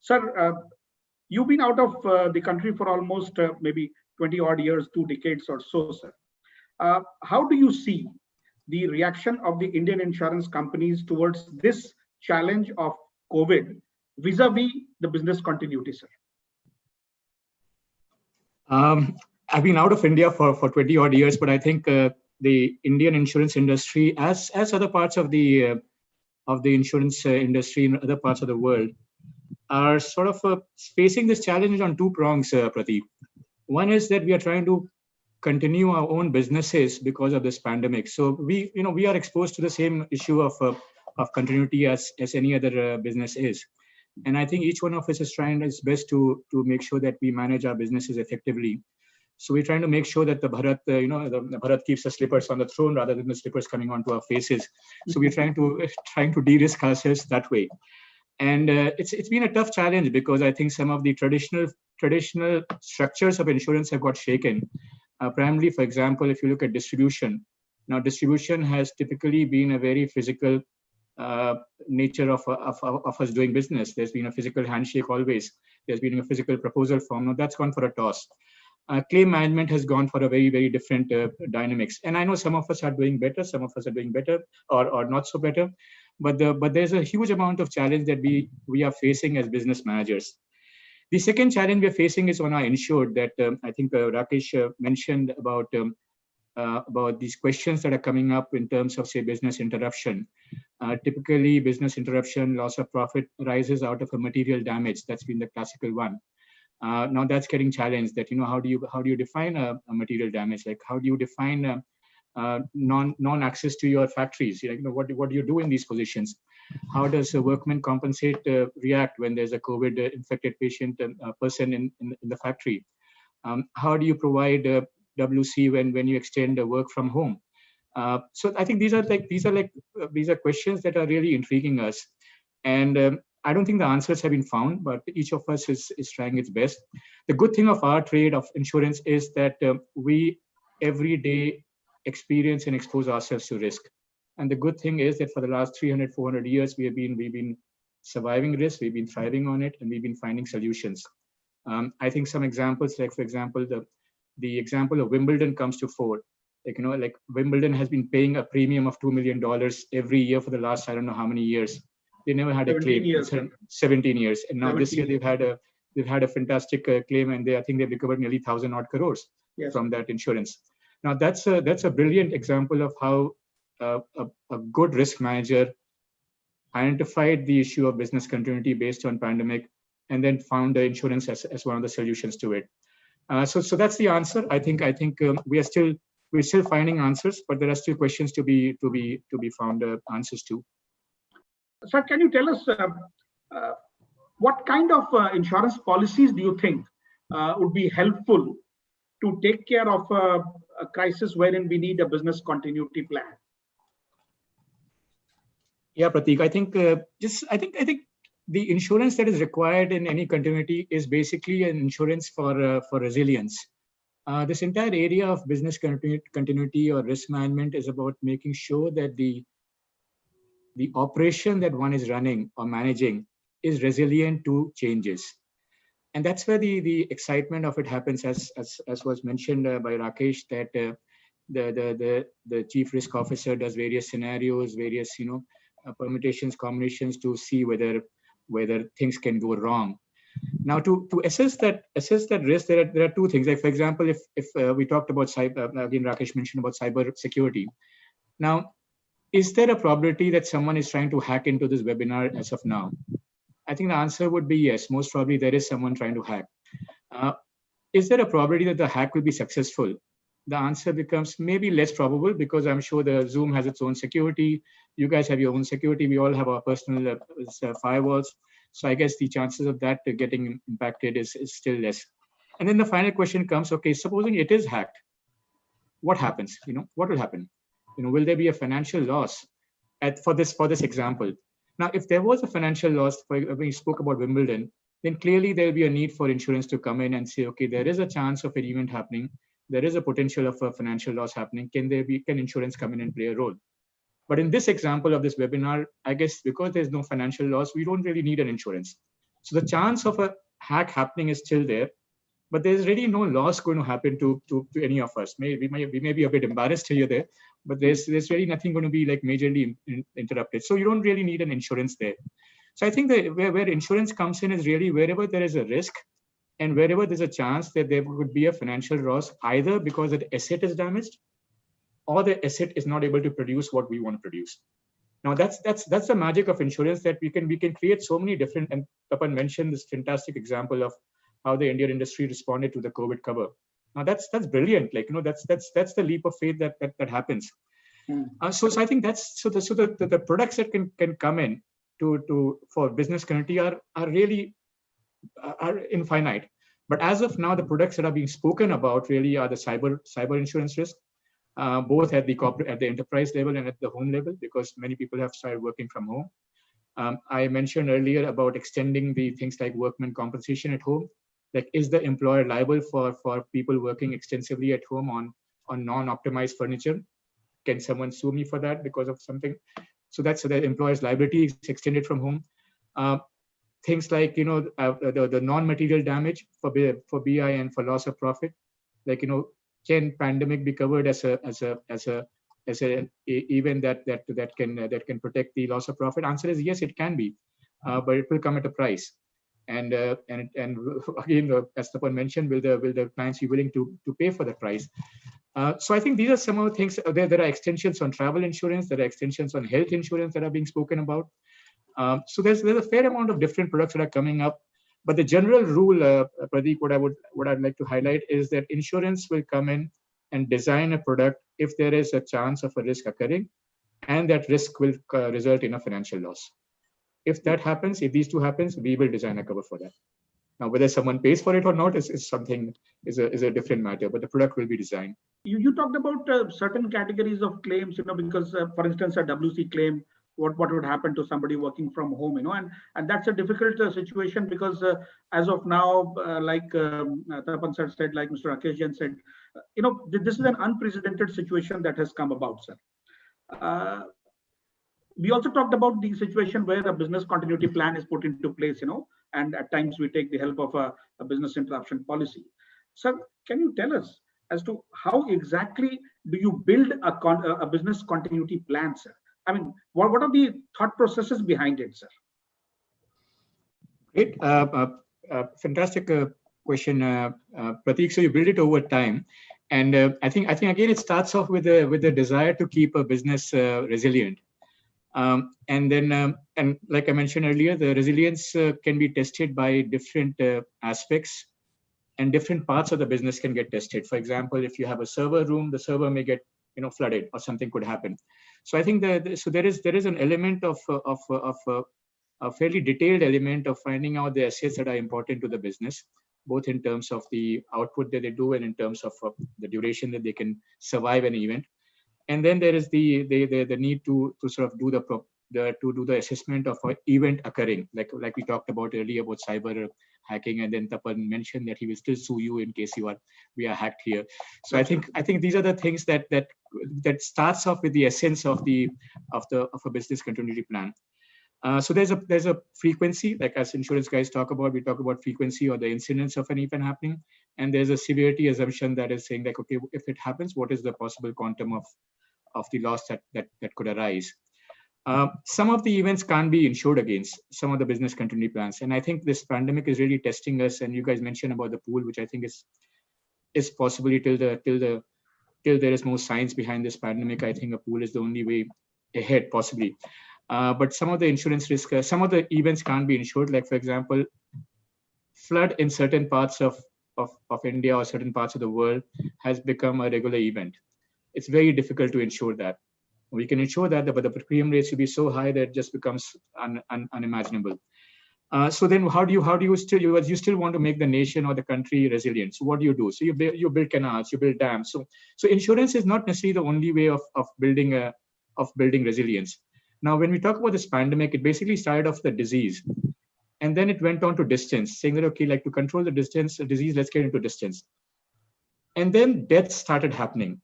Sir, you've been out of the country for almost maybe 20 odd years, 2 decades or so, sir. How do you see the reaction of the Indian insurance companies towards this challenge of COVID vis-a-vis the business continuity, sir? I've been out of India for 20 odd years, but I think the Indian insurance industry, as other parts of the insurance industry in other parts of the world, are sort of facing this challenge on two prongs, Pradeep. One is that we are trying to continue our own businesses because of this pandemic. So we are exposed to the same issue of continuity as any other business is. And I think each one of us is trying its best to make sure that we manage our businesses effectively. So we're trying to make sure that the Bharat keeps the slippers on the throne rather than the slippers coming onto our faces. So we're trying to de-risk ourselves that way. And it's been a tough challenge because I think some of the traditional structures of insurance have got shaken. Primarily, for example, if you look at distribution, now distribution has typically been a very physical nature of us doing business. There's been a physical handshake always. There's been a physical proposal form. Now that's gone for a toss. Claim management has gone for a very, very different dynamics. And I know some of us are doing better, some of us are doing better or not so better. But there's a huge amount of challenge that we are facing as business managers. The second challenge we're facing is on our insured that I think Rakesh mentioned about these questions that are coming up in terms of, say, business interruption. Typically, business interruption, loss of profit arises out of a material damage. That's been the classical one. Now that's getting challenged. That how do you define a material damage? Like how do you define non-access to your factories? What do you do in these positions? How does a workman compensate react when there's a COVID infected patient person in the factory? How do you provide WC when you extend work from home? So I think these are questions that are really intriguing us, and I don't think the answers have been found, but each of us is trying its best. The good thing of our trade of insurance is that we every day experience and expose ourselves to risk. And the good thing is that for the last 300, 400 years, we've been surviving risk, we've been thriving on it, and we've been finding solutions. I think some examples, like for example, the example of Wimbledon comes to fore. Like Wimbledon has been paying a premium of $2 million every year for the last, I don't know how many years. They never had a claim. 17 years. And now this year they've had a fantastic claim, and I think they've recovered nearly 1,000 odd crores from that insurance. Now that's a brilliant example of how a good risk manager identified the issue of business continuity based on pandemic, and then found the insurance as one of the solutions to it. So that's the answer. I think we're still finding answers, but there are still questions to be found answers to. Sir, can you tell us what kind of insurance policies do you think would be helpful to take care of a crisis wherein we need a business continuity plan? Yeah, Prateek, I think the insurance that is required in any continuity is basically an insurance for resilience. This entire area of business continuity or risk management is about making sure that the operation that one is running or managing is resilient to changes. And that's where the excitement of it happens, as was mentioned by Rakesh, that the chief risk officer does various scenarios, various permutations, combinations to see whether things can go wrong. Now, to assess that risk, there are two things. Like for example, if we talked about cyber, again Rakesh mentioned about cyber security. Now, is there a probability that someone is trying to hack into this webinar as of now? I think the answer would be yes. Most probably there is someone trying to hack. Is there a probability that the hack will be successful? The answer becomes maybe less probable, because I'm sure the Zoom has its own security. You guys have your own security. We all have our personal firewalls. So I guess the chances of that getting impacted is still less. And then the final question comes, okay, supposing it is hacked, what happens? What will happen? Will there be a financial loss for this example? Now, if there was a financial loss, when we spoke about Wimbledon, then clearly there will be a need for insurance to come in and say, okay, there is a chance of an event happening. There is a potential of a financial loss happening. Can insurance come in and play a role? But in this example of this webinar, I guess because there's no financial loss, we don't really need an insurance. So the chance of a hack happening is still there, but there's really no loss going to happen to any of us. We may be a bit embarrassed here or there, but there's really nothing going to be like majorly interrupted. So you don't really need an insurance there. So I think that where insurance comes in is really wherever there is a risk and wherever there's a chance that there would be a financial loss, either because the asset is damaged or the asset is not able to produce what we want to produce. Now that's the magic of insurance, that we can create so many different. And Tapan mentioned this fantastic example of how the Indian industry responded to the COVID cover. Now that's brilliant. Like, that's the leap of faith that happens. So I think that's the products that can come in to for business community are really are infinite. But as of now, the products that are being spoken about really are the cyber insurance risk, both at the enterprise level and at the home level, because many people have started working from home. I mentioned earlier about extending the things like workman compensation at home. Like, is the employer liable for people working extensively at home on non-optimized furniture? Can someone sue me for that because of something? So the employer's liability is extended from home. Things like, the non-material damage for BI and for loss of profit, like, can pandemic be covered as an event that can protect the loss of profit? Answer is yes, it can be, but it will come at a price. And again, as Tapan mentioned, will the clients be willing to pay for the price? So I think these are some of the things. There are extensions on travel insurance. There are extensions on health insurance that are being spoken about. So there's a fair amount of different products that are coming up. But the general rule, Pradeep, what I'd like to highlight is that insurance will come in and design a product if there is a chance of a risk occurring, and that risk will result in a financial loss. If that happens, if these two happens, we will design a cover for that. Now, whether someone pays for it or not is a different matter, but the product will be designed. You talked about certain categories of claims, because, for instance, a WC claim, what would happen to somebody working from home, and that's a difficult situation, because as of now, like Tapan sir said, like Mr. Rakesh Jain said, this is an unprecedented situation that has come about, sir. We also talked about the situation where a business continuity plan is put into place, and at times we take the help of a business interruption policy. Sir, can you tell us as to how exactly do you build a business continuity plan, sir? I mean, what are the thought processes behind it, sir? Great, fantastic question, Prateek. So you build it over time, and I think again it starts off with the desire to keep a business resilient, and then and like I mentioned earlier, the resilience can be tested by different aspects, and different parts of the business can get tested. For example, if you have a server room, the server may get flooded, or something could happen. So I think there is an element of a fairly detailed element of finding out the assets that are important to the business, both in terms of the output that they do and in terms of the duration that they can survive an event. And then there is the need to sort of do the assessment of an event occurring, like we talked about earlier about cyber hacking, and then Tapan mentioned that he will still sue you in case we are hacked here. So I think these are the things that starts off with the essence of a business continuity plan. So there's a frequency, like as insurance guys talk about, we talk about frequency or the incidence of an event happening, and there's a severity assumption that is saying like, okay, if it happens, what is the possible quantum of the loss that could arise? Some of the events can't be insured against, some of the business continuity plans, and I think this pandemic is really testing us. And you guys mentioned about the pool, which I think is possibly till there is more science behind this pandemic. I think a pool is the only way ahead, possibly. But some of the insurance risk, some of the events can't be insured. Like for example, flood in certain parts of India or certain parts of the world has become a regular event. It's very difficult to insure that. We can ensure that, but the premium rates will be so high that it just becomes unimaginable. So then, how do you still want to make the nation or the country resilient? So what do? So you build canals, you build dams. So insurance is not necessarily the only way of building resilience. Now, when we talk about this pandemic, it basically started off the disease, and then it went on to distance, saying that okay, like to control the disease, let's get into distance, and then death started happening,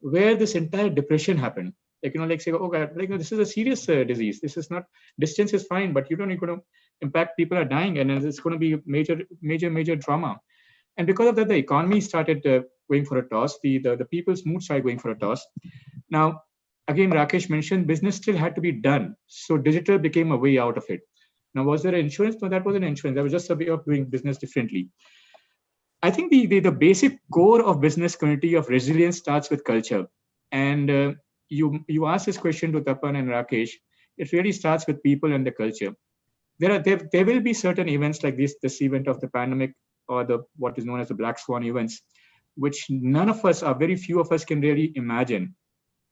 where this entire depression happened. Like, say, oh God, this is a serious disease. This is not, distance is fine, but you don't need to In fact, people are dying, and it's going to be major drama. And because of that, the economy started going for a toss. The people's mood started going for a toss. Now, again, Rakesh mentioned business still had to be done. So digital became a way out of it. Now, was there insurance? No, that wasn't insurance. That was just a way of doing business differently. I think the basic core of business community of resilience starts with culture. And you asked this question to Tapan and Rakesh. It really starts with people and the culture. There will be certain events like this event of the pandemic, or the what is known as the black swan events, which none of us, or very few of us, can really imagine.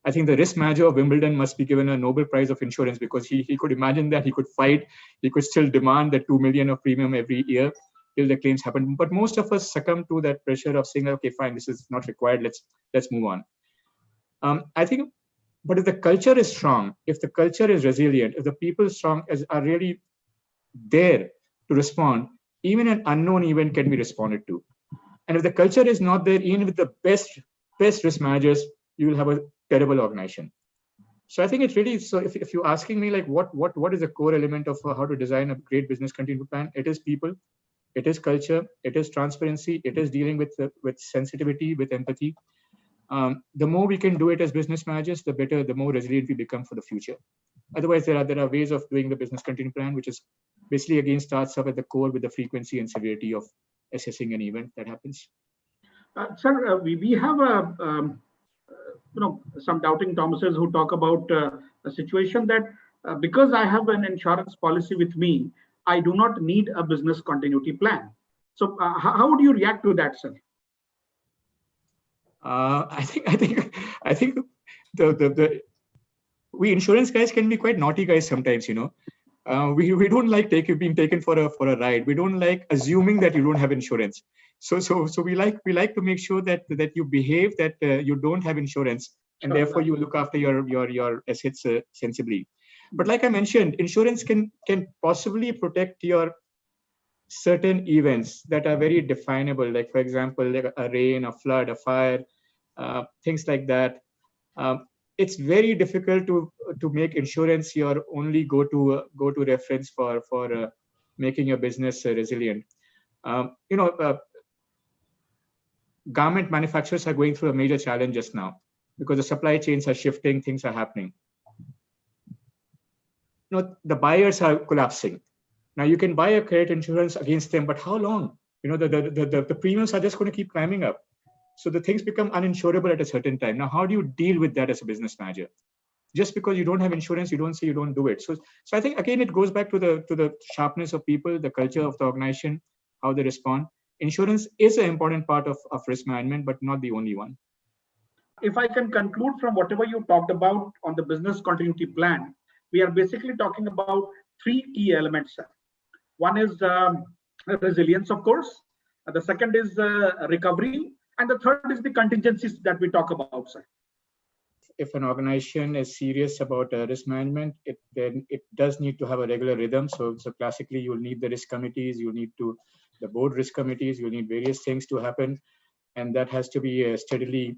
I think the risk manager of Wimbledon must be given a Nobel Prize of insurance, because he could imagine that, he could fight, he could still demand the 2 million of premium every year till the claims happen. But most of us succumb to that pressure of saying, okay, fine, this is not required. Let's move on. I think, but if the culture is strong, if the culture is resilient, if the people are really there to respond, even an unknown event can be responded to. And if the culture is not there, even with the best risk managers, you will have a terrible organization. So I think it's really, so if you're asking me like what is the core element of how to design a great business continuity plan, it is people, it is culture, it is transparency, it is dealing with sensitivity, with empathy. The more we can do it as business managers, the better, the more resilient we become for the future. Otherwise, there are ways of doing the business continuity plan, which is basically again starts up at the core with the frequency and severity of assessing an event that happens. Sir, we have some doubting Thomases who talk about a situation that because I have an insurance policy with me, I do not need a business continuity plan. So how would you react to that, sir? I think the we insurance guys can be quite naughty guys sometimes. We don't like being taken for a ride. We don't like assuming that you don't have insurance. So we like to make sure that you behave, that you don't have insurance, and sure, therefore you look after your assets sensibly. But like I mentioned, insurance can possibly protect your certain events that are very definable, like for example, like a rain, a flood, a fire, things like that. It's very difficult to make insurance your only go to reference for making your business resilient. Garment manufacturers are going through a major challenge just now because the supply chains are shifting, things are happening. The buyers are collapsing. Now you can buy a credit insurance against them, but how long? The premiums are just going to keep climbing up. So the things become uninsurable at a certain time. Now, how do you deal with that as a business manager? Just because you don't have insurance, you don't say you don't do it. So I think again it goes back to the sharpness of people, the culture of the organization, how they respond. Insurance is an important part of risk management, but not the only one. If I can conclude from whatever you talked about on the business continuity plan, we are basically talking about three key elements. One is resilience, of course. The second is recovery. And the third is the contingencies that we talk about, sir. If an organization is serious about risk management, then it does need to have a regular rhythm. So classically, you'll need the risk committees, you'll need the board risk committees, you'll need various things to happen. And that has to be steadily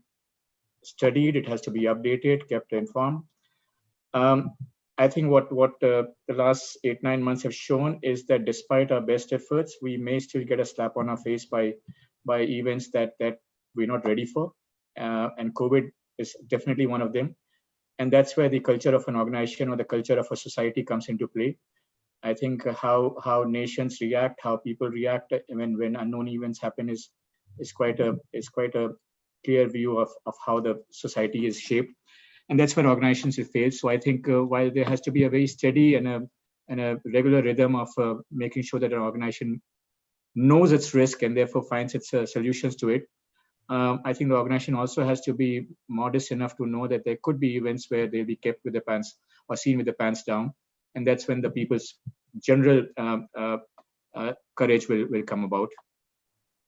studied, it has to be updated, kept informed. I think what the last 8-9 months have shown is that despite our best efforts, we may still get a slap on our face by events that we're not ready for. And COVID is definitely one of them. And that's where the culture of an organization or the culture of a society comes into play. I think how nations react, how people react when unknown events happen is quite a clear view of how the society is shaped. And that's where organizations have failed. So I think while there has to be a very steady and a regular rhythm of making sure that an organization knows its risk and therefore finds its solutions to it, I think the organization also has to be modest enough to know that there could be events where they'll be kept with the pants or seen with the pants down. And that's when the people's general courage will come about.